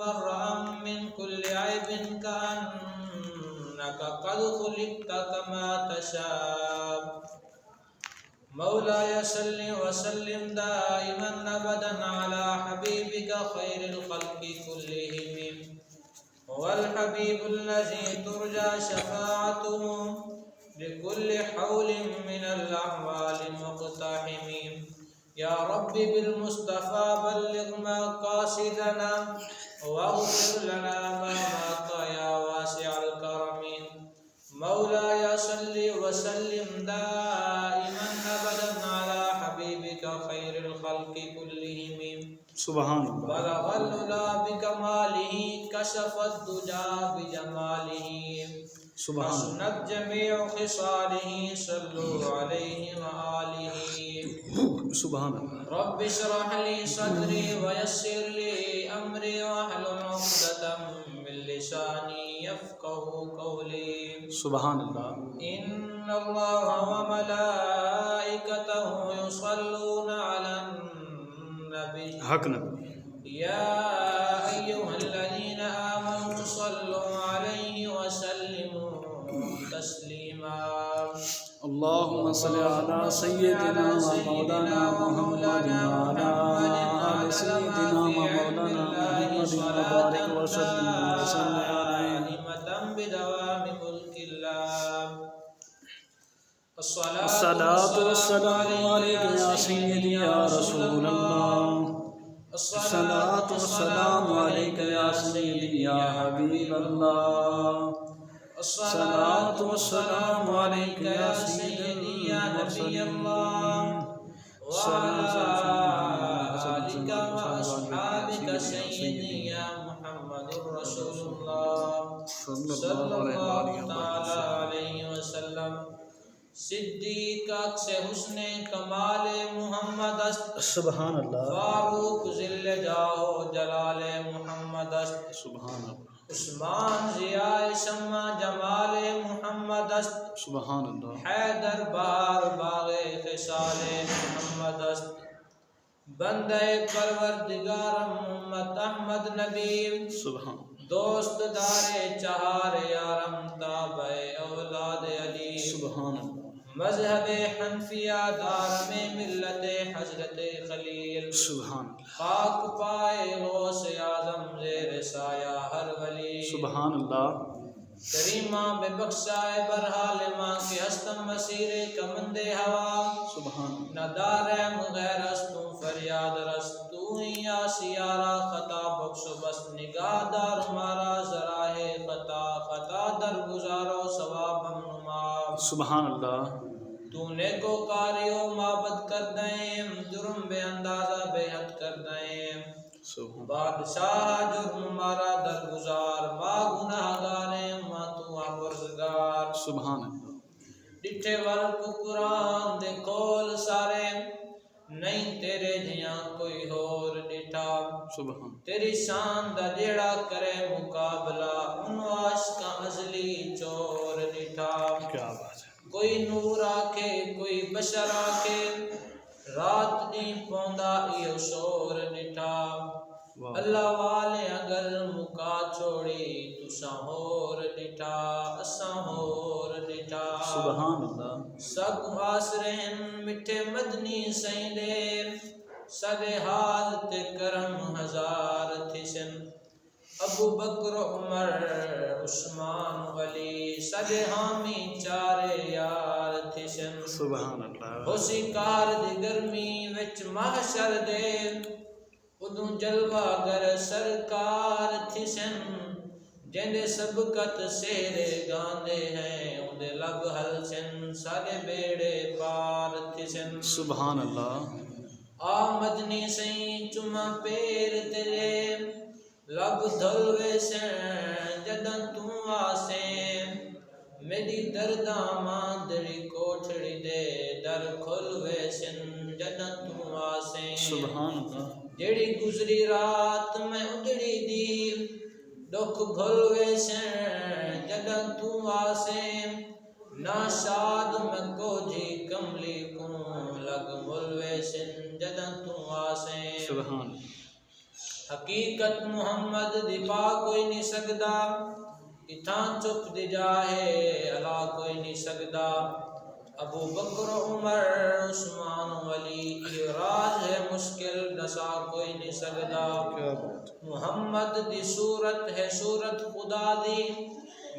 مبرأ من كل عيب كأنك قد خلقت كما تشاء مولاي صل وسلم دائما أبدا على حبيبك خير الخلق كلهم هو الحبيب الذي ترجى شفاعته لكل حول من الأحوال مقتحم يا رب بالمصطفى بلغ مقاصدنا واغفر لنا ما مات يا واسع الكرم مولاي صل وسلم دائما أبدا على حبيبك خير الخلق كلهم سبحان اللہ. بلغ العلا بكماله كشف الدجى بجماله سبحان اللہ. حسنت جميع خصاله صلوا عليه وآله سبحان اللہ. رب اشرح لي صدري ويسر لي أمري واحلل عقدة من لساني يفقه قولي سبحان اللہ. إن الله وملائكته يصلون على النبي حق نبی. يا أيها الذين آمنوا صلوا عليه وسلموا تسليما اللهم صل على سيدنا ومولانا محمد وعلى آل سيدنا ومولانا محمد وبارك وسلم عليه دائمة بدوام ملك الله الصلاة والسلام عليك يا سيدي يا رسول الله. الصلاة والسلام عليك يا سيدي يا حبيب الله. الصلاة والسلام عليك يا سيدي يا نبي الله وعلى آلك وأصحابك سيدي يا محمد رسول الله صلى الله تعالى عليه وسلم صدیق سے حسن کمال محمد است سبحان اللہ. فاروق ذل جاہ جلال محمد است سبحان اللہ. عثمان ضیاء شمع جمال محمد است سبحان اللہ. حیدر بہار باغ خصال محمد است بندہ پروردگارم امت احمد نبی سبحان. دوست دار چہار یارم تابع اولاد علی سبحان اللہ. مذہب حنفیہ دار میں ملت حضرت خلیل سبحان. خاک پائے غوث اعظم زیر سایہ ہر ولی سبحان اللہ. کریمہ بے بخشائے برحال ماں کے ہستم مسیر کمند ہوا سبحان. نہ دارم غیر استوں فریاد رستوں یا سیارہ خطا بخش بس نگاہ دار ہمارا ذراہ خطا خطا در گزارو ثواب ہم نما سبحان اللہ. تو نے کو کاریو معبد کر دیں جرم بے اندازہ بے حد کر دیں سبحان. بادشاہ جرم مارا درگزار ما گناہ گانے ما تو آورزگار سبحان اللہ. ڈٹھے ورک قرآن دے کول سارے نہیں تیرے جیاں کوئی اور ڈٹھا سبحان. تیری شان دا جیڑا کرے مقابلہ ان عاشقاں ازلی چور ڈٹھا کیا بات ہے. کوئی نور آکھے کوئی بشر آکھے رات نہیں پوندا ایو شور ڈٹھا اللہ والے اگر مکا چھوڑی تساں ہور ڈٹھا اساں ہور ڈٹھا سبحان اللہ. سب آسرہن مٹھے مدنی سائیں دے سدے حال تے کرم ہزار تھسن ابو بکر عمر عثمان علی سدے حامی چارے یار تھسن سبحان اللہ. ہوسی کار دی گرمی وچ محشر دے ادوں جلوہ گر سرکار تھسن جندے سبقت سہرے گاندے ہیں اندے لب حل سن سارے بیڑے پار تھسن سبحان اللہ. آمدنی سہیں چمہ پیر تیرے لب دھلوے سن جدن تو آسیں میری درداں ماندری کوٹھڑی دے در کھلوے سن جدن تو آسیں سبحان اللہ. جیڑی گزری رات میں اجڑی دی دکھ گھلوے سن جدن تو آسیں نا شاد میں کو جی کملی کوں لگ ملوے سن جدن تو آسیں سبحان. حقیقت محمد دی پا کوئی نہیں سکدا اتھاں چپ دی جاہے علا کوئی نہیں سکدا ابو بکر عمر عثمان ولی یہ راز ہے مشکل دسا کوئی نہیں سکدا محمد دی صورت ہے صورت خدا دی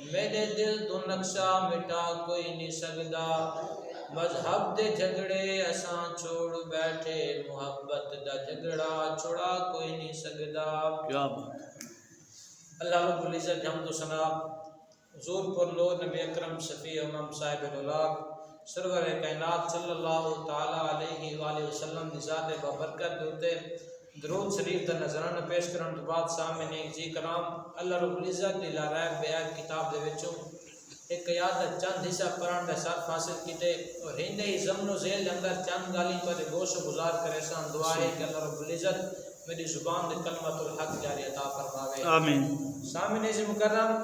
میرے دل تو نقشہ مٹا کوئی نہیں سکدا مذہب دے جھگڑے اساں چھوڑ بیٹھے محبت دا جھگڑا چھڑا کوئی نہیں سکدا کیا بات اللہ رب العزت حمد و ثنا حضور پر نور نبی اکرم شفیع امم صاحب الاولاق سرور کائنات صلی اللہ تعالی علیہ وآلہ وسلم دی ذات بابرکت دوتے درود شریف دا نظرانہ پیش کرن تو بعد سامنے جی کرام اللہ رب العزت دی لارائب بیعت کتاب دے وچوں ایک یاد دا چند حصہ پران دا ساتھ حاصل کیتے اور ہندے ہی زمن و ذیل اندر چند گالی پر گوش و گزار کرے سان دعا ہے کہ اللہ رب العزت میری زبان دے کلمت الحق جاری عطا فرماوے آمین سامنے سے مکرم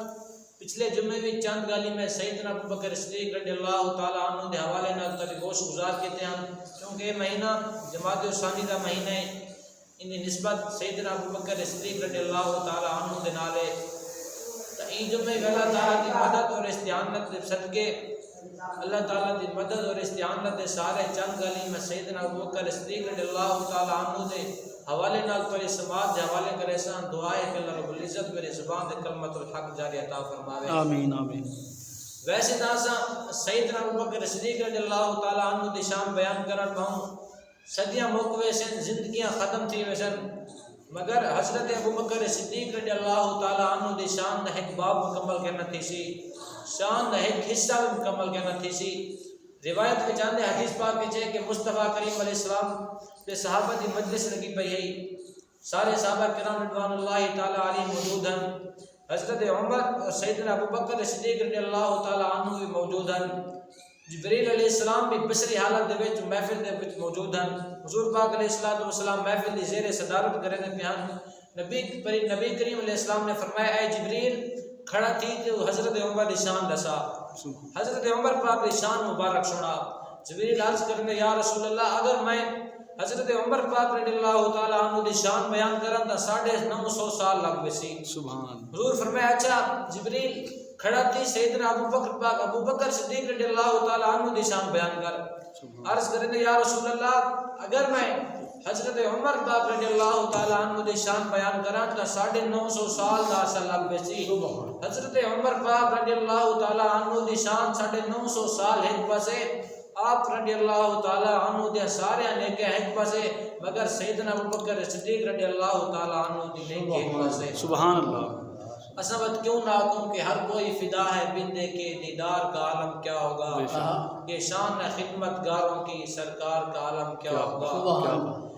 پچھلے جمعے بھی چند گالی میں سیدنا ابو بکر صدیق رضی اللہ تعالیٰ عنہ دے حوالے نال کبھی گوش گزار کیتے ہیں کیونکہ یہ مہینہ جماعت ثانی دا مہینہ ہے ان دی نسبت سیدنا ابو بکر صدیق رضی اللہ تعالیٰ عنہ دے نالے تو این جمعے اللہ تعالیٰ دی مدد اور استعانت دے صدقے اللہ تعالیٰ دی مدد اور استعانت دے سارے چند گالی میں سیدنا ابو بکر صدیق رضی اللہ تعالیٰ عنہ دے حوالے نال پر سماعت دے حوالے کرے سان دعا ہے کہ اللہ رب العزت میرے زبان دے کلمت الحق جاری عطا فرماوے آمین آمین ویسے ناسا سیدنا ابو بکر صدیق رضی اللہ تعالیٰ عنہ دی شان بیان کرن پاؤں صدیاں موقوے سن زندگیاں ختم تھی ویسن مگر حضرت ابو بکر صدیق رضی اللہ تعالیٰ عنہ دی شان دا ایک باب مکمل کرنا تھی سی شان دا ایک حصہ بھی مکمل کرنا تھی سی روایت میں جاندے حدیث پاک کے کہ مصطفیٰ کریم علیہ السلام تے صحابہ دی مجلس لگی پئی ہے سارے صحابہ کرام رضوان اللہ تعالیٰ علیہ موجود ہیں حضرت عمر اور سیدنا ابو بکر صدیق رضی اللہ تعالیٰ عنہ بھی موجود ہیں جبریل علیہ السلام بھی بصری حالت دے وچ محفل دے وچ موجود ہیں حضور پاک علیہ السلام محفل دی زیر صدارت کرے نے بیان نبی کریم علیہ السلام نے فرمایا اے جبریل کھڑا تھی تو حضرت عمر دی شان دسا حضرت عمر پاک دی شان مبارک سنا جبریل عرض کرنے یا رسول اللہ اگر میں حضرت عمر پاک رضی اللہ تعالیٰ عنہ دی شان بیان کرن تا 950 سال لگ ویسی سبحان حضور فرمایا اچھا جبریل کھڑا تھی سیدنا ابو بکر صدیق رضی اللہ تعالیٰ عنہ دی شان بیان کر عرض کرنے یا رسول اللہ اگر میں حضرت عمر پاک رضی اللہ تعالیٰ عنہ دی شان بیان کرن تا 950 سال دا عرصہ لگ ویسی حضرت عمر پاک رضی اللہ تعالیٰ عنہ دی شان 950 سال ایک پاسے آپ رضی اللہ تعالیٰ عنہ دے سارے نیکے ایک پاسے مگر سیدنا ابو بکر صدیق رضی اللہ تعالیٰ عنہ دی نیکے ایک پاسے سبحان اللہ عصمت کیوں نہ کہوں کہ ہر کوئی فدا ہے بندے کے دیدار کا عالم کیا ہوگا یہ شان خدمت گاروں کی سرکار کا عالم کیا ہوگا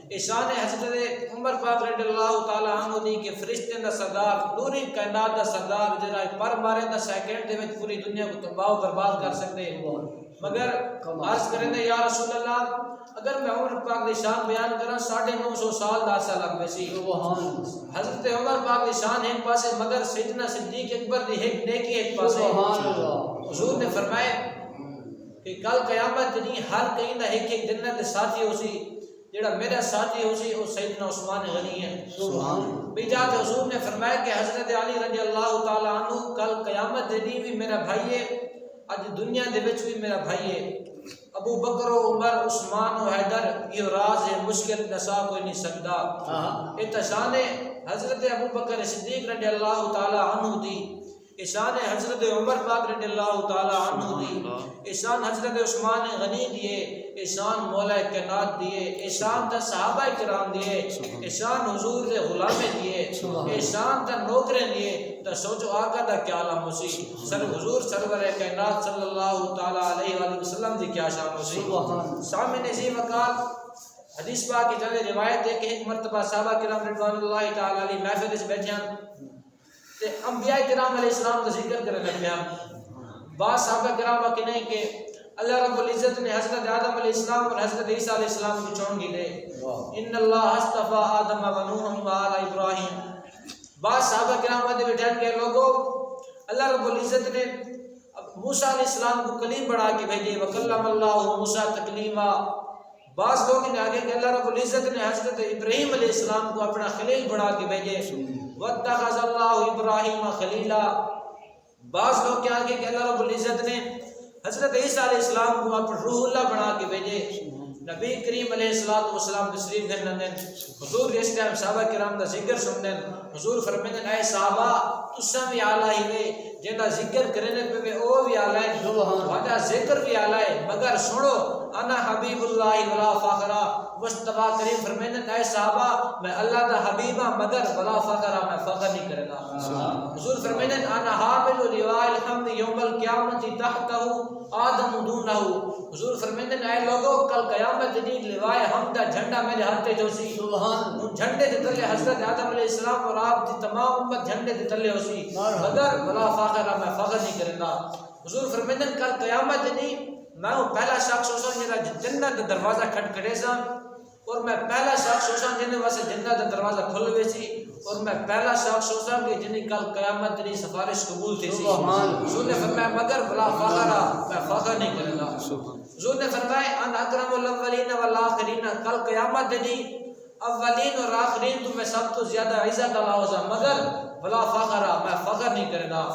یہ شان حضرت عمر پاک رضی اللہ تعالیٰ عنہ دی کہ فرشتے دا سردار پوری کائنات دا سردار جڑا پر مارے دا سیکنڈ دے وچ پوری دنیا کو تباہ و برباد کر سکتے مگر عرض کریں یا رسول اللہ اگر میں عمر پاک دی شان بیان کرا 950 سال دا عرصہ لگ ویسی حضرت عمر پاک دی شان ایک پاسے مگر سیدنا صدیق اکبر دی ایک نیکی ایک پاسے حضور نے فرمایا کہ کل قیامت دنی ہر کہیں دا ایک جنت ساتھی ہو سی جڑا میرا ساتھی ہو سی وہ سیدنا عثمان غنی ہے بھی جا کے حضور نے فرمایا کہ حضرت علی رضی اللہ تعالیٰ عنہ کل قیامت دنی بھی میرا بھائی ہے آج دنیا دے وچ بھی میرا بھائی ہے ابو بکر و عمر عثمان و حیدر یہ راز ہے مشکل نسا کوئی نہیں سکتا اتشان حضرت ابو بکر صدیق رضی اللہ تعالیٰ عنہ دی اشان حضرت عمر پاک رضی اللہ تعالیٰ عنہ دی اشان حضرت عثمان غنی دیے اشان مولا کائنات دیے اشان تا صحابہ کرام دیے اشان حضور دے غلام دیے اشان تا نوکرے دیے تا سوچو آقا دا کیا عالم ہو سی سر حضور سرور کائنات صلی اللہ تعالیٰ علیہ وآلہ وسلم دی کیا شان ہو سی سامنے زی وقال حدیث پاک کی جانے روایت ہے کہ ایک مرتبہ صحابہ کرام رضوان اللہ تعالیٰ علیہ محفل اس بیٹھے ہیں تے انبیاء کرام علیہ السلام کا ذکر کرنے لگے ہیں بعض صحابہ کرام کی نہیں کہ اللہ رب العزت نے حضرت آدم علیہ السلام اور حضرت عیسیٰ علیہ السلام کی چون گی دے ان اللہ اصطفیٰ آدم و نوح و آل ابراہیم بعض صحابہ کرام آدھے بیٹھیں کہ لوگوں اللہ رب العزت نے موسیٰ علیہ السلام کو کلیم بڑھا کے بھیجے وکلم اللہ موسیٰ تکلیما بعض لوگ نے آگے کہ اللہ رب العزت نے حضرت ابراہیم علیہ السلام کو اپنا خلیل بنا کے بھیجے، وَاتَّخَذَ اللَّهُ إِبْرَاهِيمَ خَلِيلًا۔ بعض لوگ کیا آگے کہ اللہ رب العزت نے حضرت عیسیٰ علیہ السلام کو اپنا روح اللہ بنا کے بھیجے۔ نبی کریم علیہ السلام تشریف گھن حضور اس ٹائم صحابہ کرام دا ذکر سنن، حضور فرمائیں اے صحابہ تساں بھی اعلی ہی جنہ ذکر کرنے پہ او بھی اعلی ہے، وجہ ذکر بھی اعلی ہے، مگر سنو انا حبیب اللہ ولا فخرا، مصطفیٰ کریم فرمائیں اے صحابہ میں اللہ دا حبیب ہاں مگر ولا فخرا، میں فخر نہیں کرنا۔ حضور فرمائیں انا حامل لواء الحمد یوم القیامت تحتہ آدم دونہ، حضور فرمائیں اے لوگوں کل قیامت دن لوائے حمد دا جھنڈا میرے ہاتھ تے جو سی، ان جھنڈے دے تلے حضرت آدم علیہ السلام اور آپ دی تمام امت جھنڈے دے تلے ہو سی، مگر ولا فخر، میں فخر نہیں کرنا۔ حضور فرمائیں کل قیامت دن میں پہلا شخص ہوسا جنہاں جنت دا دروازہ کھٹکھٹے سا، اور میں پہلا شخص ہوسا جنہاں واسے جنت دا دروازہ کھل ہوئے سی، اور میں پہلا شخص ہوسا کہ جنہی کل قیامت دن سفارش قبول تھی سی۔ حضور نے فرمایا مگر ولا فخر، میں فخر نہیں کرنا۔ حضور نے فرمایا ان اکرم الاولین والآخرین، کل قیامت دن اولین اور آخرین تمہیں سب تو زیادہ عزت اللہ ہوسا، مگر ولا فخر، میں فخر نہیں کرنا۔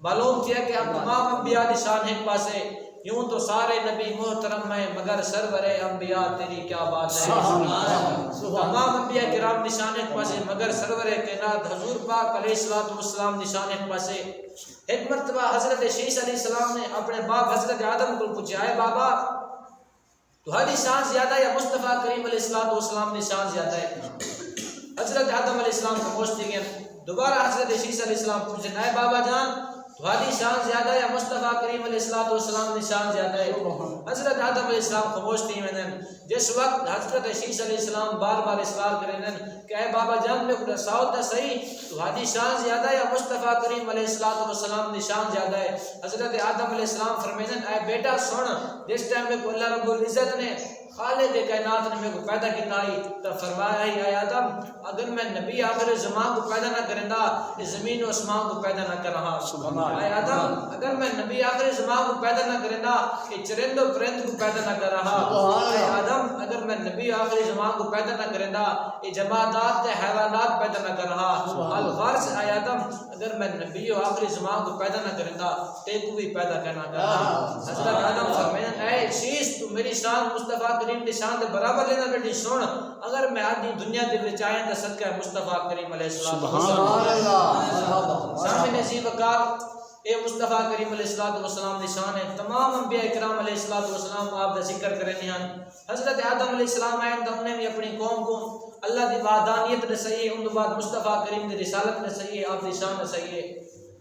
معلوم کیا کہ اب تمام انبیاء دی شان ایک پاسے، یوں تو سارے نبی محترم ہیں مگر سرور انبیاء تیری کیا بات ہے، تمام انبیاء کرام نشان ایک پاسے مگر سرور کائنات حضور پاک علیہ السلام نشان ایک پاسے۔ ایک مرتبہ حضرت شیش علیہ السلام نے اپنے باپ حضرت آدم کو پوچھا ہے بابا تمہاری شان زیادہ ہے یا مصطفیٰ کریم علیہ السلام نے شان زیادہ ہے؟ حضرت آدم علیہ السلام کو پوچھتے گئے، دوبارہ حضرت شیش علیہ السلام پوچھتے ہیں اے بابا جان تمہاری شان زیادہ ہے یا مصطفیٰ کریم علیہ السلام نے شان زیادہ ہے؟ حضرت آدم علیہ السلام خاموش تھی میں جس وقت حضرت شیش علیہ السلام بار بار اصرار کریں کہ اے بابا جان میں کو ساؤ تا صحیح تمہاری شان زیادہ ہے یا مصطفیٰ کریم علیہ السلام نے شان زیادہ ہے؟ حضرت آدم علیہ السلام فرمائیں اے بیٹا سن، جس ٹائم میں کو اللہ رب العزت نے خالق کائنات نے میرے کو پیدا کیتا ہی تو فرمایا ہی اے آدم اگر میں نبی آخر زمان کو پیدا نہ کرندا اس زمین و اسمان کو پیدا نہ کر رہا۔ اے آدم اگر میں نبی آخر زمان کو پیدا نہ کرندا کہ چرند و پرند کو پیدا نہ کر رہا۔ اے آدم اگر میں نبی آخر زمان کو پیدا نہ کرندا یہ جمادات حیوانات پیدا نہ کر رہا۔ الغرض اے آدم اگر میں نبی آخر زمان کو پیدا نہ کرندا تے کو بھی پیدا کرنا کر رہا۔ حضرت آدم فرمائیں اے شیش تو میری شان مصطفیٰ کریم کی شان دے برابر لینا بیٹی سن، اگر میں آدھی دنیا دے وچ آئیں تے صدقہ مصطفیٰ کریم علیہ السلام سبحان اللہ سامنے عظیم وقار اے مصطفیٰ کریم علیہ السلام دی شان ہے۔ تمام انبیاء کرام علیہ السلام آپ دا ذکر کرنے ہیں۔ حضرت آدم علیہ السلام آئیں تو انہیں بھی اپنی قوم کو اللہ دی وحدانیت نے صحیح، ان بعد مصطفیٰ کریم دی رسالت نے صحیح، آپ دی شان نے صحیح ہے۔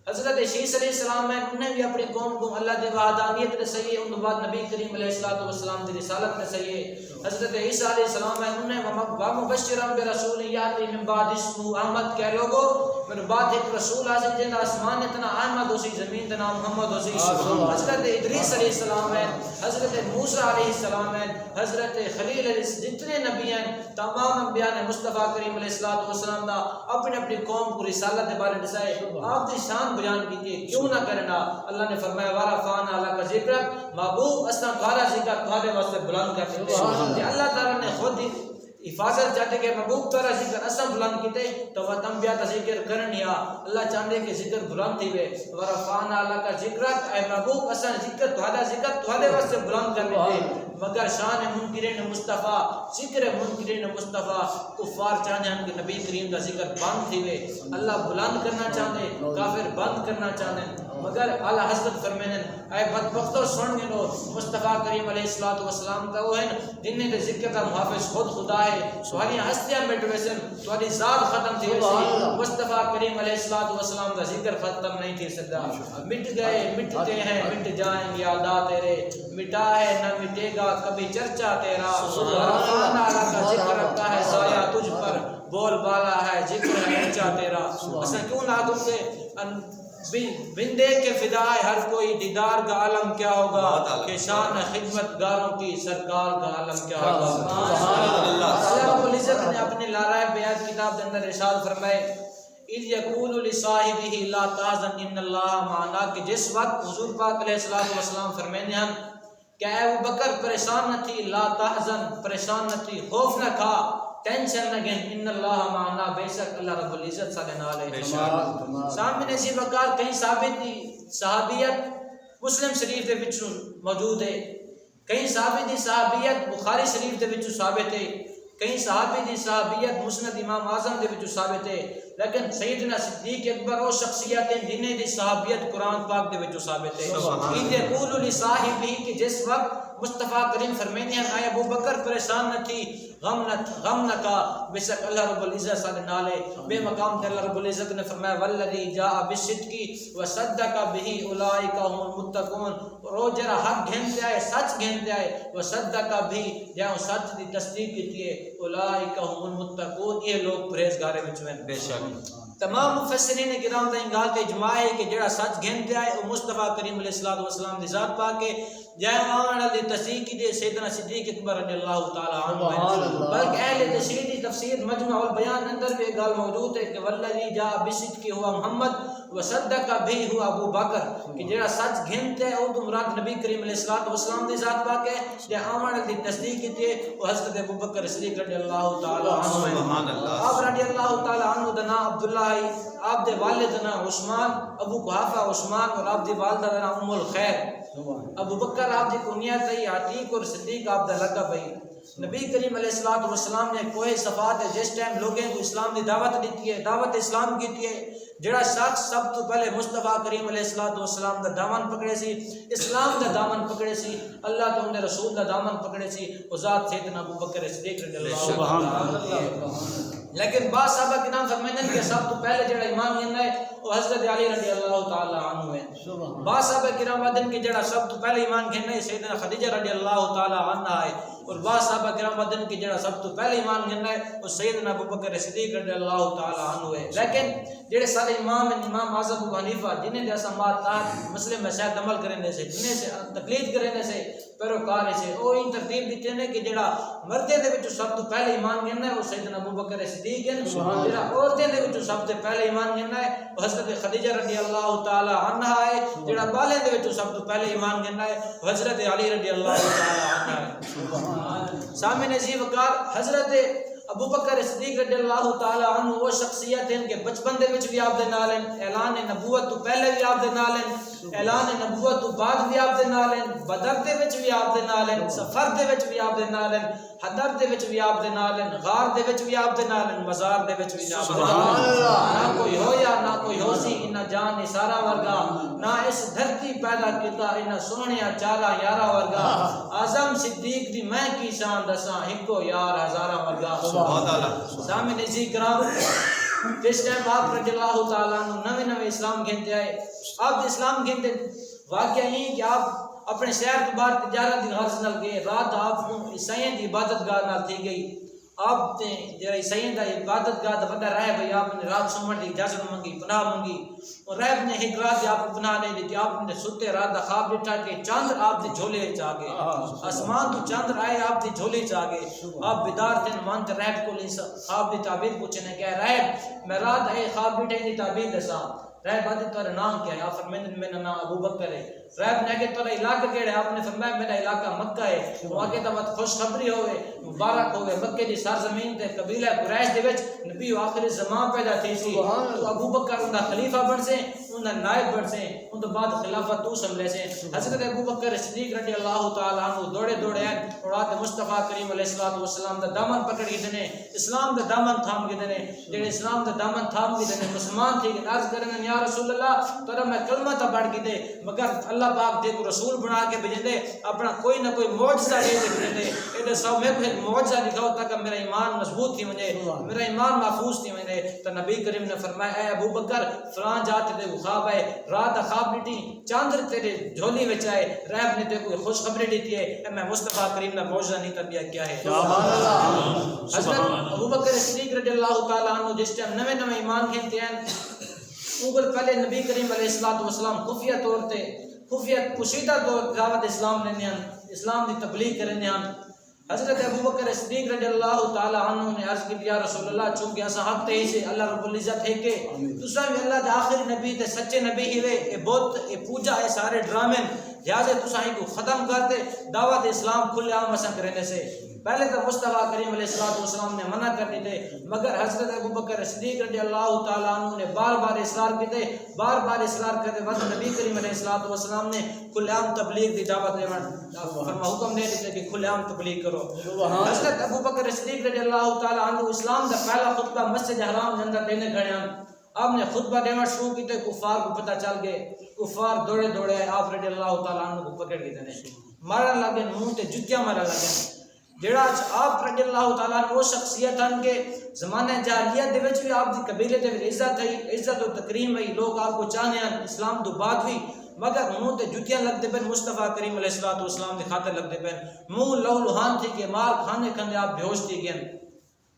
حضرت شیش علیہ السلام ہیں انہیں بھی اپنی قوم کو اللہ دی وحدانیت نے صحیح، ان بعد نبی کریم علیہ السلام دی رسالت نے صحیح ہے۔ حضرت عیسیٰ علیہ السلام ہیں انہیں وَمُبَشِّرًا بِرَسُولٍ يَأْتِي مِن بَعْدِهِ اسْمُهُ احمد، کہ لوگو میرے بعد ایک رسول حاصل جن آسمان اتنا احمد ہوسی زمین اتنا محمد ہوسی۔ حضرت ادریس علیہ السلام ہیں، حضرت موسیٰ علیہ السلام ہیں، حضرت خلیل علیہ السلام، جتنے نبی ہیں تمام انبیاء نے مصطفیٰ کریم علیہ السلام دا اپنی اپنی قوم کو رسالت کے بارے دسائے، آپ دی شان بیان کی کہ کیوں نہ کرنا۔ اللہ نے فرمایا وَرَفَعْنَا لَكَ ذِكْرَكَ، محبوب اساں تمہارا ذکر تمہارے واسطے بلند کر دیتے۔ اللہ تعالیٰ نے خود حفاظت چاہتے کہ محبوب تارا ذکر اساں بلند کیتے تو وہ انبیاء کا ذکر کرنیا، اللہ چاہتے کہ ذکر بلند تھی وے۔ وَرَفَعْنَا لَكَ ذِكْرَكَ، اے محبوب اساں ذکر تمہارے واسطے بلند کر دیتے، مگر شان منکرین مصطفیٰ، ذکر منکرین مصطفیٰ کفار چاہتے ہیں کہ نبی کریم کا ذکر بند تھی وے، اللہ بلند کرنا چاہتے کافر بند کرنا چاہتے، مگر اعلیٰ حضرت فرمائیں اے بدبختو سن گنو مصطفیٰ کریم علیہ السلام کا وہ ہے جنہیں دے ذکر کا محافظ خود خدا ہے، سوالی ہستیاں مٹ ویسن سوالی ذات ختم تھی ویسی، مصطفیٰ کریم علیہ السلام کا ذکر ختم نہیں تھی سکتا۔ مٹ گئے مٹتے ہیں مٹ جائیں گے یادات تیرے، مٹا ہے نہ مٹے گا کبھی چرچا تیرا، رفعنا کا ذکر رکھتا ہے سایہ تجھ پر، بول بالا ہے ذکر ہے اونچا تیرا۔ اساں کیوں نہ آگوں سے بندے کے فدا ہے ہر کوئی، دیدار کا عالم کیا ہوگا کہ شان خدمت گاروں کی سرکار کا عالم کیا ہوگا۔ اللہ رب العزت نے اپنے لارائے بیان کتاب کے اندر ارشاد فرمائے اِذْ يَقُولُ لِصَاحِبِهِ لَا تَحْزَنْ إِنَّ اللَّهَ مَعَنَا، کہ جس وقت حضور پاک علیہ السلام فرمائیں ہیں کہ اے ابو بکر پریشان نہ تھی، لا تحزن پریشان نہ تھی، خوف نہ کھا، ٹینشن نہ گن، ان اللہ معنا بے شک اللہ رب العزت سارے نال ہے۔ سامنے سی وقار کہیں ثابت دی صحابیت مسلم شریف دے وچ موجود ہے، کہیں صحابی دی صحابیت بخاری شریف دے وچ ثابت ہے، کہیں صحابی دی صحابیت مسند امام اعظم دے وچ ثابت ہے، لیکن سیدنا صدیق اکبر وہ شخصیت ہیں جنہیں دی صحابیت قرآن پاک دے وچ ثابت ہے۔ اذ یقول لصاحبہ کہ جس وقت مصطفیٰ کریم فرمینے ہیں اے ابو بکر پریشان نہ تھی، غم نہ کا، بے شک اللہ رب العزت سارے نال ہے۔ بے مقام تے اللہ رب العزت نے فرمایا والذی جاء بالصدق وصدق به اولئک هم المتقون، رو جرا حق گھنتے آئے، سچ گھنتے آئے، وصدق بھی جہاں سچ دی تصدیق کی ہے، اولئک هم المتقون، یہ لوگ پرہیزگار وچ ہیں۔ بے شک تمام مفسرین کرام دا انگال تے اجماع ہے کہ جڑا سچ گھنتے آئے وہ مصطفیٰ کریم علیہ الصلوۃ والسلام دی ذات پاک ہے، جہاں آن علی تصدیق کی دے سیدنا صدیق اکبر رضی اللہ تعالی عنہ، بلکہ اہل تشریح دی تفسیر مجمع البیان اندر بھی گال موجود ہے کہ والذی جاء بالصدق ہوا محمد وصدق بھی ہوا ابو بکر، کہ جڑا سچ گھنتے ہے وہ تو مراد نبی کریم علیہ الصلوۃ والسلام دی ذات پاک ہے، جہاں آن علی تصدیق کی دے وہ حضرت ابو بکر صدیق رضی اللہ تعالی عنہ۔ سبحان اللہ۔ آپ رضی اللہ تعالی عنہ دا نام عبداللہ، آپ دے والد دا نام عثمان، ابو قحافہ عثمان، اور آپ دی والدہ دا نام ام الخیر۔ ابو بکر آپ دی کنیت ہے، عتیق اور صدیق آپ دا لقب ہے۔ نبی کریم علیہ الصلوۃ والسلام نے کوہ صفات ہے جس ٹائم لوگوں کو اسلام دی دعوت دیتی ہے، دعوت اسلام کیتی ہے، جڑا شخص سب تو پہلے مصطفیٰ کریم علیہ الصلوۃ والسلام دا دامن پکڑے سی، اسلام دا دامن پکڑے سی، اللہ تو انہیں رسول دا دامن پکڑے سی، وہ ذات سیدنا ابو بکر صدیق رضی اللہ عنہ۔ لیکن بعض صحابہ کے نام فرمائیں کہ سب تو پہلے جڑا ایمان لینا ہے وہ حضرت علی رضی اللہ تعالی عنہ ہے۔ بعض صحابہ کرام وعدن کہ جڑا سب تو پہلے ایمان لینا ہے سیدنا خدیجہ رضی اللہ تعالی عنہا ہے، اور بعض صحابہ کرام وعدن کہ جڑا سب تو پہلے ایمان لینا ہے وہ سیدنا ابو بکر صدیق رضی اللہ تعالی عنہ ہے۔ لیکن جڑے سارے امام ہیں، امام اعظم ابو حنیفہ جنہیں جیسا ماتات مسلم میں شاید عمل کرنے سے، جنہیں سے تقلید کرنے سے پیروکار سے، وہ ان ترتیب دیتے ہیں کہ جڑا مردے دے وچ سب تو پہلے ایمان لینا ہے وہ سیدنا ابو بکر صدیق ہے، جڑا عورتیں دے وچ سب تو پہلے ایمان لینا ہے وہ حضرت خدیجہ رضی اللہ تعالی عنہا ہے، جڑا بالے دے وچ سب تو پہلے ایمان لینا ہے وہ حضرت علی رضی اللہ تعالی عنہ ہے۔ سامنے زی وقار حضرت ابو بکر صدیق رضی اللہ تعالی عنہ وہ شخصیت ہیں کہ بچپن دے وچ بھی آپ دے نال ہیں، اعلان نبوت تو پہلے بھی آپ دے نال ہیں، اعلان نبوت تو بعد بھی آپ دے نال ہیں، بدر دے وچ بھی آپ دے نال ہیں، سفر دے وچ بھی آپ دے نال ہیں، حدر دے وچ بھی آپ دے نال ہیں، غار دے وچ بھی آپ دے نال ہیں، مزار دے وچ بھی آپ دے نال ہیں۔ نہ کوئی ہویا نہ کوئی ہوسی انہاں جان نثارا ورگا، نہ اس دھرتی پیدا کیتا انہاں سونیا چالا یارا ورگا، اعظم صدیق دی میں کی شان دساں ہکو یار ہزارا ورگا۔ سامنے جی کرام جس ٹائم آپ رضی اللہ تعالیٰ عنہ نوے اسلام گھنتے آئے، آپ اسلام گھنتے واقعہ یہ کہ آپ اپنے شہر کے باہر تجارت کی غرض نال گئے، رات آپ کو عیسائیوں کی عبادت گاہ نال تھی گئی، آپ نے جڑا عیسائیوں کا عبادت گاہ دا بڑا راہب ہے، آپ نے رات سومن کی اجازت منگی، پناہ منگی، اور راہب نے ایک رات آپ کو پناہ نہیں دیتی، آپ نے ستے رات دا خواب ڈٹھا کہ چاند آپ دے جھولے چ آ گئے، آسمان تو چاند آئے آپ دے جھولے چ آ گئے، آپ بیدار تھے مان تے راہب کو خواب دی تعبیر پوچھنے کہ راہب میں رات آئے خواب ڈٹھے دی تعبیر دسا، راہب آدھے تورا نام کیا ہے؟ آپ فرمائیں میرا نام ابو بکر ہے۔ راہب نے کہا تورا علاقہ کیڑا ہے؟ آپ نے فرمایا میرا علاقہ مکہ ہے۔ وہ آگے تو بات خوشخبری ہوئے مبارک ہوئے، مکے دی سرزمین تے قبیلہ قریش دے وچ نبی آخر زمان پیدا تھی سی، تو ابو بکر ان دا خلیفہ بن سے، ان دا نائب بن سے، ان تو بعد خلافت تو سنبھلے سے۔ حضرت ابو بکر صدیق رضی اللہ تعالی عنہ دوڑے دوڑے ہیں اور آتے مصطفیٰ کریم علیہ الصلوۃ والسلام دا دامن پکڑ کے دینے، اسلام دا دامن تھام کے دینے، جڑے اسلام دا دامن تھام کے دینے مسلمان تھی کہ عرض کرنے یا رسول اللہ ترا میں کلمہ تا پڑھ کے دے، مگر اللہ پاک دے کو رسول بنا کے بھیجے دے، اپنا کوئی نہ کوئی معجزہ دے دے بھیجے دے، اے سب میں ایک معجزہ دکھاؤ تاکہ میرا ایمان مضبوط تھی مجھے، میرا ایمان محفوظ تھی مجھے۔ تو نبی کریم نے فرمایا اے ابو بکر فلاں جاتے تے خواب ہے، رات خواب ڈٹی چاندر تیرے جھولی وچ آئے، رب نے تے کوئی خوشخبری دیتی ہے، اے میں مصطفیٰ کریم نے معجزہ نہیں کر دیا کیا ہے؟ حضرت ابو بکر صدیق رضی اللہ تعالی عنہ جس ٹائم نوے نوے ایمان کہتے ہیں، اوپر پہلے نبی کریم علیہ الصلوۃ والسلام خفیہ طور تے خفیہ پوشیدہ طور دعوت اسلام لینے ہیں، اسلام دی تبلیغ کرنے ہیں۔ حضرت ابو بکر صدیق رضی اللہ تعالی عنہ نے عرض کی یا رسول اللہ چونکہ ایسا حق تے ہی سے اللہ رب العزت ہے کہ تساں بھی اللہ دے آخری نبی تے سچے نبی ہی وے، اے بت اے پوجا اے سارے ڈرامے لہٰذا تساں کو ختم کر دے دعوت اسلام کھلے عام اساں کرنے سے پہلے تو مصطفیٰ کریم علیہ السلام نے منع کر دیتے مگر حضرت ابوبکر صدیق رضی اللہ تعالیٰ عنہ نے بار بار اصرار کیتے بار بار اصرار کرتے وقت نبی کریم علیہ السلام نے کھلے عام تبلیغ کی دعوت حکم دے دیتے کہ کھلے عام تبلیغ کرو حضرت ابوبکر صدیق رضی اللہ تعالیٰ عنہ اسلام کا پہلا خطبہ مسجد حرام کے اندر دینے کھڑے ہیں آپ نے خطبہ دینا شروع کیتے کفار کو پتہ چل گئے کفار دوڑے دوڑے آپ رضی اللہ تعالیٰ عنہ کو پکڑ کے دینے مارن لگے منہ تے جتیاں مارن لگے جڑا آپ رضی اللہ تعالیٰ عنہ وہ شخصیت ہیں کہ زمانہ جاہلیت دے وچ بھی آپ دی قبیلے دے وچ عزت ہے عزت و تکریم ہے لوگ آپ کو چاہنے ہیں اسلام تو بعد بھی مگر منہ تے جتیاں لگتے پہ مصطفیٰ کریم علیہ السلام کی خاطر لگتے پہ منہ لہو لہان تھی کہ مار کھانے کھانے آپ بیہوش تھی گئے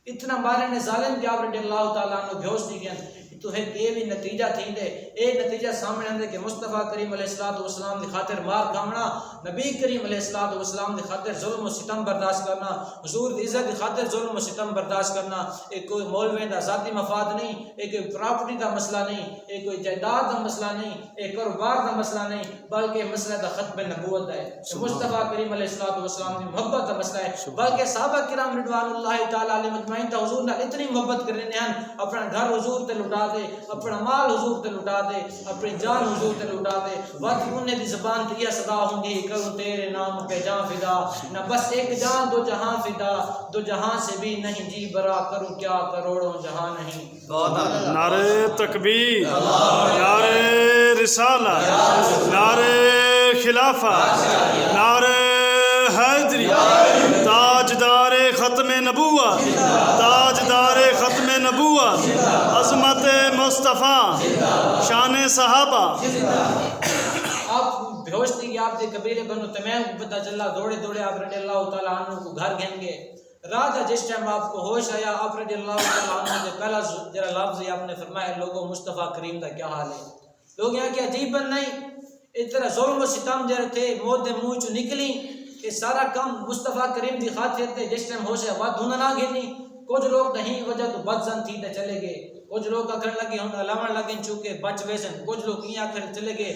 اتنا مارے نے ظالم کہ آپ رضی اللہ تعالیٰ عنہ بیہوش تھی گئے تو ہے کہ بھی نتیجہ تھی دے ایک نتیجہ سامنے آندے کہ مصطفیٰ کریم علیہ السلام کی خاطر مار کھامنا نبی کریم علیہ السلام کی خاطر ظلم و ستم برداشت کرنا حضور کی عزت کی خاطر ظلم و ستم برداشت کرنا ایک کوئی مولوی دا ذاتی مفاد نہیں ایک کوئی پراپرٹی دا مسئلہ نہیں ایک کوئی جائیداد دا مسئلہ نہیں ایک کاروبار دا مسئلہ نہیں بلکہ مسئلہ دا ختم نبوت ہے مصطفیٰ کریم علیہ السلام کی محبت دا مسئلہ ہے بلکہ صحابہ کرام رضوان اللہ تعالیٰ علیہ مجمعین تا حضور نے اتنی محبت کرنے ہیں اپنا گھر حضور تے لٹا دے اپنا مال حضور تے لٹا دے اپنی جان حضور تے لٹا دے باقی انہیں دی زبان تے یہ صدا ہوں گی کروں تیرے نام پہ جان فدا نہ بس ایک جان دو جہاں فدا دو جہاں سے بھی نہیں جی برا کروں کیا کروڑوں جہاں نہیں نعرہ تکبیر نعرہ رسالہ نعرہ خلافہ نعرہ حیدری تاجدار ختم نبوت تاجدار ختم نبوت عظمت مصطفیٰ شان صحابہ آپ بیہوش تھی کہ آپ کے قبیلے بنو تمیم کو پتہ چلا دوڑے دوڑے آپ رضی اللہ تعالیٰ عنہ کو گھر گھن گے راجہ جس ٹائم آپ کو ہوش آیا آپ رضی اللہ تعالیٰ عنہ کے پہلا جرا لفظ آپ نے فرمایا لوگوں مصطفیٰ کریم کا کیا حال ہے لوگ یہاں کہ عجیب بن نہیں اس طرح ظلم و ستم جرے تھے موت دے منہ چو نکلی کہ سارا کم مصطفیٰ کریم دی خاطر تھے جس ٹائم ہوش ہے بات دھونا نہ گھنی کچھ لوگ نہیں وجہ تو بد زن تھی تے چلے گئے کچھ لوگ اکھر لگے ہوں علامہ لگے چونکہ بچ ویسن کچھ لوگ کہیں آخر چلے گئے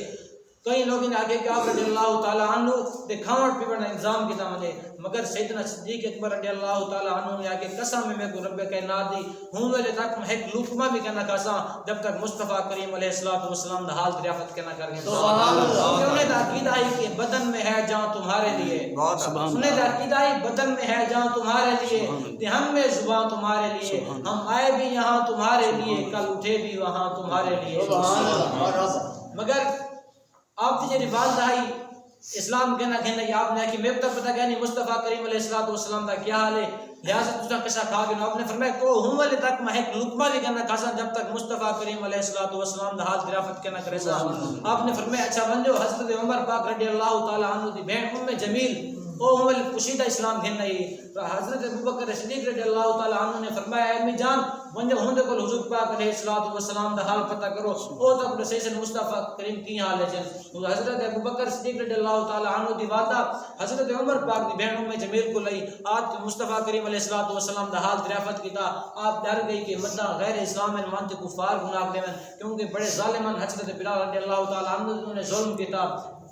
کئی لوگ نے آگے کہ آپ رضی اللہ تعالیٰ عنہ دے کھاوٹ پیوڑ انظام کیتا مجھے مگر سیدنا صدیق اکبر رضی اللہ تعالیٰ عنہ نے آگے قسم میں کو رب کائنات دی ہوں میرے تک میں ایک لقمہ بھی کہنا کھاسا جب تک مصطفیٰ کریم علیہ السلام دا حال دریافت کہنا کر گئے کہ انہیں دا عقیدہ ہی کہ بدن میں ہے جان تمہارے لیے انہیں دا عقیدہ ہی بدن میں ہے جان تمہارے لیے دہن میں زبان تمہارے لیے ہم آئے بھی یہاں تمہارے لیے کل اٹھے بھی وہاں تمہارے لیے مگر آپ کی جی والدہ ہی اسلام کہنا کہنا یہ آپ نے کہ میں تک پتہ کہنی مصطفیٰ کریم علیہ السلام کا کیا حال ہے لہٰذا تجھا کسا کھا گیا آپ نے فرمایا کو ہوں والے تک میں ایک لقمہ بھی کہنا کھاسا جب تک مصطفیٰ کریم علیہ السلام دا حال دریافت کہنا کرے سا آپ نے فرمایا اچھا بن جو حضرت عمر پاک رضی اللہ تعالیٰ عنہ دی بہن جمیل او ہم پوشیدہ اسلام گھن نہیں حضرت ابوبکر صدیق رضی اللہ تعالیٰ عنہ نے فرمایا اے امی جان ونجو ہوندے کل حضور پاک علیہ السلام دا حال پتہ کرو او تک رسیسن مصطفیٰ کریم کی حال ہے جن حضرت ابوبکر صدیق رضی اللہ تعالیٰ عنہ دی والدہ حضرت عمر پاک دی بہن جمیل کو لئی آج مصطفیٰ کریم علیہ السلام دا حال دریافت کیتا آپ ڈر گئی کہ مدہ غیر اسلام میں مانتے کفار گناہ دے کیونکہ بڑے ظالمان حضرت بلال رضی اللہ تعالیٰ عنہ نے ظلم کیتا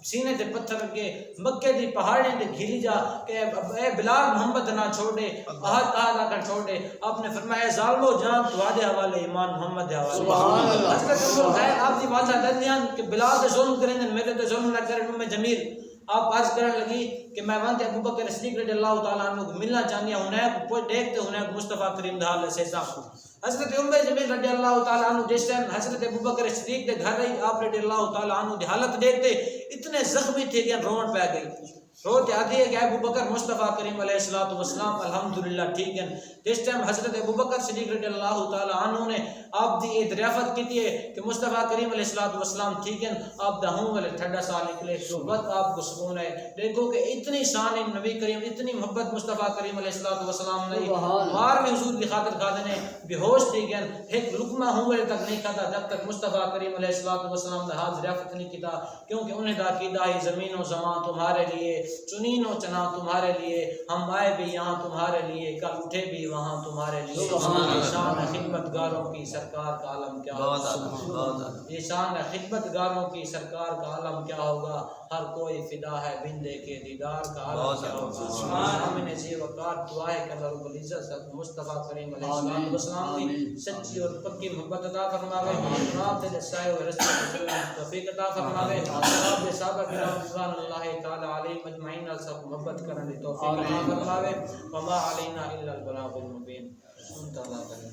سینے تے پتھر کے مکے دی پہاڑیں تے گھری جا کہ اے بلال محمد نہ چھوڑے احد نہ کر چھوڑے آپ نے فرمایا ظالمو جان تواڈے حوالے ایمان محمد دے حوالے سبحان اللہ حضرت عمر غیر آپ دی والدہ دلیان کہ بلال تے ظلم کریں میرے تے ظلم نہ کریں میں جمیل آپ آج کرنے لگی کہ میں وانتے ابوبکر صدیق رضی اللہ تعالیٰ عنہ کو ملنا چاہنی ہوں انہیں کو دیکھتے انہیں مصطفیٰ کریم دا حال سے حضرت جمیل رضی اللہ تعالیٰ عنہ جس ٹائم حضرت ابوبکر صدیق دے گھر رہی آپ رضی اللہ تعالیٰ عنہ دی حالت دیکھتے اتنے زخمی تھے کہ روڑ پہ گئی روتے آتی ہے کہ ابوبکر مصطفیٰ کریم علیہ السلام الحمدللہ ٹھیک ہے جس ٹائم حضرت ابوبکر صدیق رضی اللہ تعالیٰ عنہ نے آپ دی دریافت کی ہے کہ مصطفیٰ کریم علیہ السلام ٹھیک ہے آپ دہوں والے ٹھنڈا سال نکلے صحبت آپ کو سکون ہے دیکھو کہ اتنی شان نبی کریم اتنی محبت مصطفیٰ کریم علیہ السلام نے مار میں حضور کی خاطر کھا دینے بے ہوش تھی گئے ایک لقمہ ہوں والے تک نہیں کھاتا جب تک مصطفیٰ کریم علیہ السلام دا حال دریافت نہیں کیتا کیونکہ انہیں دا عقیدہ ہی زمین و زمان تمہارے لیے چنین و چنا تمہارے لیے ہم آئے بھی یہاں تمہارے لیے کل اٹھے بھی وہاں تمہارے لیے شان خدمت گاروں کی سرکار کا عالم کیا ہوگا. یہ شان ہے خدمت گاروں کی سرکار کا عالم کیا ہوگا. ہر کوئی فدا ہے بندے کے دیدار کا عالم کیا ہوگا. ہمیں نزی وقار دعا ہے کہ اللہ رب العزت مصطفیٰ کریم علیہ السلام کی سچی اور پکی محبت عطا فرماوے. آپ دل سائے و رسول توفیق عطا فرماوے. آپ دے صحابہ کرام رضوان اللہ تعالی علیہم اجمعین سب محبت کرنے توفیق عطا فرماوے. وما علینا الا البلاغ المبین.